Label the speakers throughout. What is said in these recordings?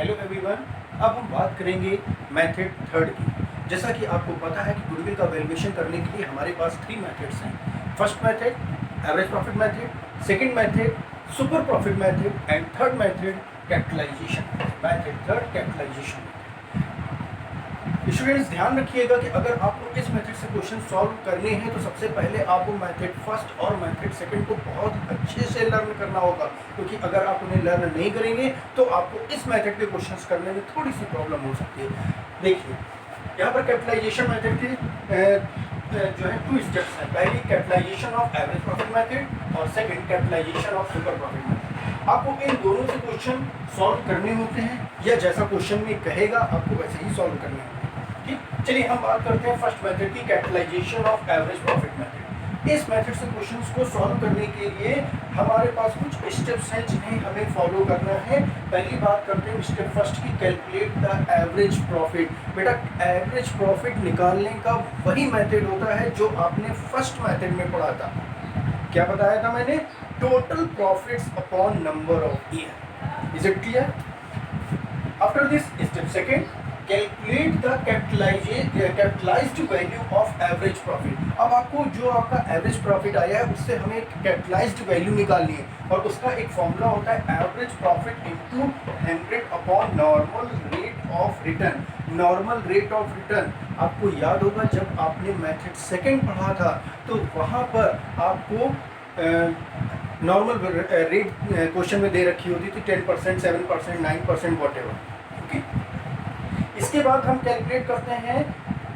Speaker 1: Hello everyone. अब हम बात करेंगे मेथड थर्ड की। जैसा कि आपको पता है कि गुडविल का वैल्यूएशन करने के लिए हमारे पास 3 मेथड्स हैं। First method average profit method, second method super profit method and third method capitalization method. Third capitalization. Students ध्यान रखिएगा कि अगर आपको इस मेथड से क्वेश्चन सॉल्व करने हैं तो सबसे पहले आपको मेथड फर्स्ट और मेथड सेकंड को बहुत अच्छे से लर्न करना होगा, क्योंकि अगर आप उन्हें लर्न नहीं करेंगे तो आपको इस मेथड के क्वेश्चंस करने में थोड़ी सी प्रॉब्लम हो सकती है। देखिए यहाँ पर कैपिटलाइजेशन मेथड के जो है 2 स्टेप्स हैं। पहली capitalisation of average profit method और second capitalisation of super profit method. आपको इन दोनों से क्वेश्चन सॉल्व करने होते हैं, या जैसा क्वेश्चन में कहेगा आपको वैसे ही सॉल्व करने होते हैं। चलिए हम बात करते हैं फर्स्ट मेथड की, capitalization of average profit method. इस मेथड से क्वेश्चंस को सॉल्व करने के लिए हमारे पास कुछ स्टेप्स हैं जिन्हें हमें फॉलो करना है। पहली बात करते हैं स्टेप फर्स्ट की, कैलकुलेट द एवरेज प्रॉफिट। बेटा एवरेज प्रॉफिट निकालने का वही मेथड होता है जो आपने फर्स्ट मेथड में पढ़ा था। क्या बताया था मैंने? Total profits upon number of year. Is it clear? After this step second, calculate the capitalised value of average profit. अब आपको जो आपका एवरेज प्रॉफिट आया है उससे हमें एक कैपिटलाइज्ड वैल्यू निकालनी है, और उसका एक फॉर्मूला होता है average profit into 100 upon normal rate of return. Normal rate of return आपको याद होगा जब आपने मेथड सेकंड पढ़ा था तो वहाँ पर आपको नॉर्मल रेट क्वेश्चन में दे रखी होती थी 10%, 7%, 9%, वॉटेवर। ओके, इसके बाद हम कैलकुलेट करते हैं,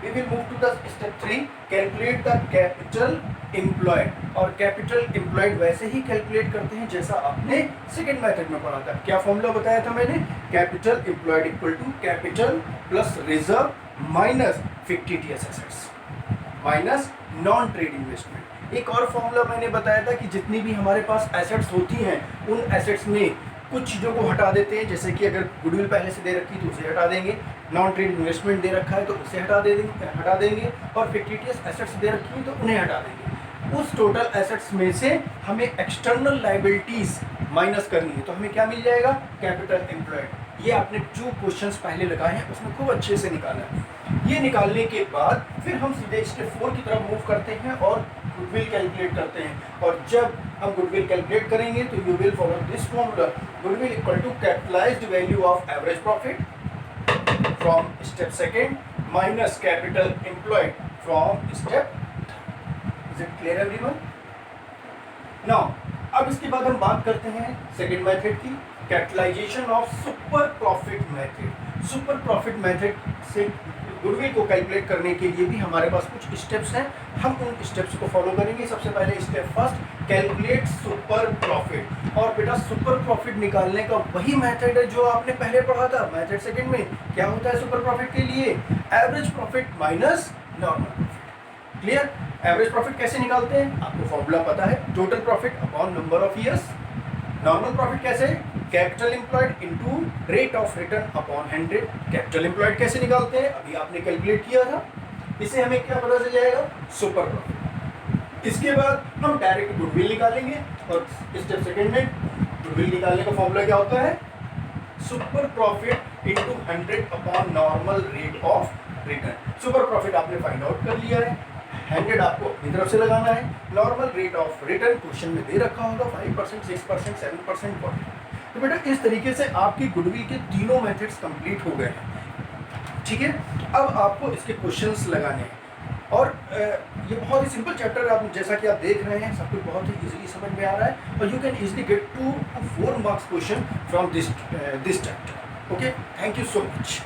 Speaker 1: we will move to the step 3, calculate the capital employed. और कैपिटल एम्प्लॉयड वैसे ही कैलकुलेट करते हैं जैसा आपने सेकंड मेथड में पढ़ा था। क्या फॉर्मूला बताया था मैंने? Capital employed equal to capital plus reserve minus fictitious assets minus non trade investment. एक और फॉर्मूला मैंने बताया था कि जितनी भी हमारे पास एसेट्स होती हैं उन एसेट्स में कुछ चीज़ों को हटा देते हैं, जैसे कि अगर गुडविल पहले से दे रखी तो उसे हटा देंगे, नॉन ट्रेड इन्वेस्टमेंट दे रखा है तो उसे हटा देंगे, और फिक्टिटियस एसेट्स दे रखी हैं तो उन्हें हटा देंगे। उस टोटल एसेट्स में से हमें एक्सटर्नल लायबिलिटीज माइनस करनी है, तो हमें क्या मिल जाएगा? Capital employed. ये आपने जो क्वेश्चंस पहले लगाए हैं उसमें खूब अच्छे से निकाला है। ये निकालने के बाद फिर हम सीधे स्टेप 4 की तरफ मूव करते हैं और गुडविल कैलकुलेट करते हैं। और जब हम गुडविल कैलकुलेट करेंगे तो you will follow this formula, goodwill equal to capitalized value of average profit from step second minus capital employed from step. Is it clear everyone? Now अब इसके बाद हम बात करते हैं सेकंड मेथड की, capitalization of super profit method. Super profit method से goodwill को कैलकुलेट करने के लिए भी हमारे पास कुछ स्टेप्स हैं, हम उन स्टेप्स को फॉलो करेंगे। सबसे पहले step first, calculate super profit. और बेटा सुपर प्रॉफिट निकालने का वही मेथड है जो आपने पहले पढ़ा था मेथड सेकंड में। क्या होता है सुपर प्रॉफिट के लिए? Average profit minus normal profit. Clear? Average profit कैसे निकालते हैं? आपको फॉर्मूला पता है, total profit upon number of years. Normal profit कैसे? Capital employed into rate of return upon 100। Capital employed कैसे निकालते हैं? अभी आपने कैलकुलेट किया था। इसे हमें क्या पता चल जाएगा? Super profit. इसके बाद हम डायरेक्ट गुडविल निकालेंगे, और स्टेप सेकंड में गुडविल निकालने का फॉर्मूला क्या होता है? Super profit into 100 upon normal rate of return. Super profit आपने फाइंड आउट कर लिया है, 100 आपको अपनी तरफ से लगाना है। Normal rate of return question में दे रखा होगा 5%, 6%, 7%, 40%। तो बेटा इस तरीके से आपकी गुडविल के तीनों मेथड्स कंप्लीट हो गए हैं। ठीक है, अब आपको इसके क्वेश्चंस लगाने हैं, और ये बहुत ही सिंपल चैप्टर है। आप जैसा कि आप देख रहे हैं सब कुछ बहुत ही इजीली समझ में आ रहा है, और you can easily get 2 to 4 marks question from this chapter. Okay, thank you so much.